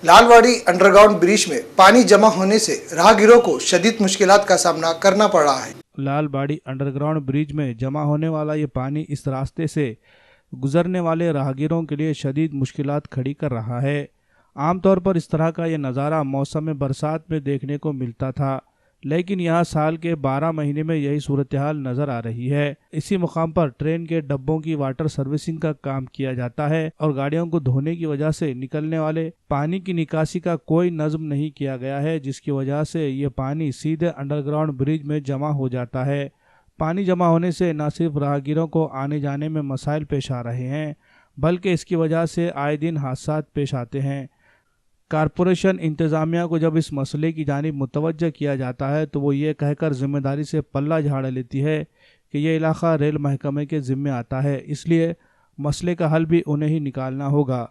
Lalwadi underground bridge में पानी जमा होने से राहगीरों को शदीद मुश्किलात का सामना करना पड़ रहा है। लालवाड़ी अंडरग्राउंड ब्रिज में जमा होने वाला ये पानी इस रास्ते से गुजरने वाले राहगीरों के लिए शदीद मुश्किलात खड़ी कर रहा है। आमतौर पर इस तरह का ये नज़ारा मौसम बरसात में देखने को मिलता था, लेकिन यहाँ साल के 12 महीने में यही सूरत हाल नज़र आ रही है। इसी मुकाम पर ट्रेन के डब्बों की वाटर सर्विसिंग का काम किया जाता है और गाड़ियों को धोने की वजह से निकलने वाले पानी की निकासी का कोई नज़्म नहीं किया गया है, जिसकी वजह से ये पानी सीधे अंडरग्राउंड ब्रिज में जमा हो जाता है। पानी जमा होने से न सिर्फ राहगीरों को आने जाने में मसाइल पेश आ रहे हैं, बल्कि इसकी वजह से आए दिन हादसात पेश आते हैं। कारपोरेशन इंतज़ामिया को जब इस मसले की जानिब मुतवज्जह किया जाता है तो वो ये कहकर ज़िम्मेदारी से पल्ला झाड़ लेती है कि यह इलाका रेल महकमे के ज़िम्मे आता है, इसलिए मसले का हल भी उन्हें ही निकालना होगा।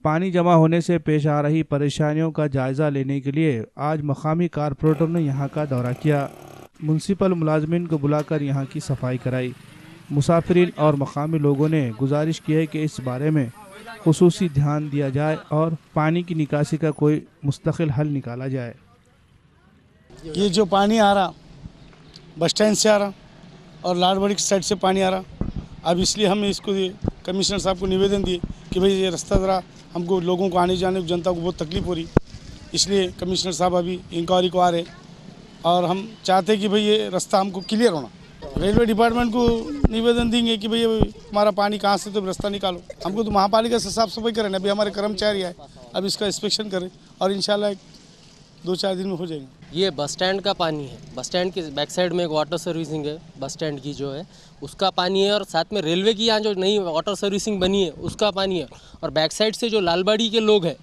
पानी जमा होने से पेश आ रही परेशानियों का जायज़ा लेने के लिए आज मकामी कारपोरेटर ने यहाँ का दौरा किया। म्युनिसिपल मुलाजमीन को बुलाकर यहाँ की सफाई कराई। मुसाफिरीन और मकामी लोगों ने गुजारिश की है कि इस बारे में खुसूसी ध्यान दिया जाए और पानी की निकासी का कोई मुस्तकिल हल निकाला जाए। ये जो पानी आ रहा बस स्टैंड से आ रहा और लालवाड़ी की साइड से पानी आ रहा, अब इसलिए हम इसको कमिश्नर साहब को निवेदन दिए कि भाई ये रास्ता ज़रा हमको लोगों को आने जाने जनता को बहुत तकलीफ़ हो रही, इसलिए कमिश्नर साहब अभी इंक्वायरी को आ रहे और हम चाहते हैं कि भाई ये रास्ता हमको क्लियर होना। रेलवे डिपार्टमेंट को निवेदन देंगे कि भाई हमारा पानी कहाँ से तो रास्ता निकालो। हमको तो महापालिका से साफ सफाई करें, अभी हमारे कर्मचारी आए, अब इसका इंस्पेक्शन करें और इंशाल्लाह 2-4 दिन में हो जाएंगे। ये बस स्टैंड का पानी है, बस स्टैंड के बैक साइड में एक वाटर सर्विसिंग है, बस स्टैंड की जो है उसका पानी है और साथ में रेलवे की यहाँ जो नई वाटर सर्विसिंग बनी है उसका पानी है और बैक साइड से जो लालवाड़ी के लोग हैं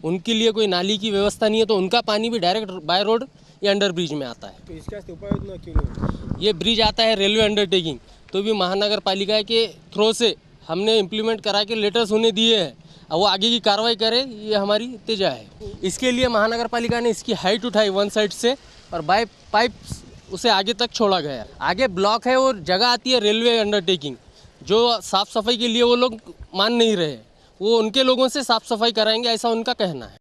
उनके लिए कोई नाली की व्यवस्था नहीं है, तो उनका पानी भी डायरेक्ट बाय रोड या अंडर ब्रिज में आता है। तो इसका उपाय क्यों नहीं? ये ब्रिज आता है रेलवे अंडरटेकिंग, तो भी महानगर पालिका के थ्रो से हमने इम्प्लीमेंट करा के लेटर्स उन्हें दिए हैं, अब वो आगे की कार्रवाई करे, ये हमारी इल्तिजा है। इसके लिए महानगर पालिका ने इसकी हाइट उठाई वन साइड से और बाय पाइप उसे आगे तक छोड़ा गया। आगे ब्लॉक है और जगह आती है रेलवे अंडरटेकिंग, जो साफ़ सफाई के लिए वो लोग मान नहीं रहे, वो उनके लोगों से साफ़ सफाई कराएंगे, ऐसा उनका कहना है।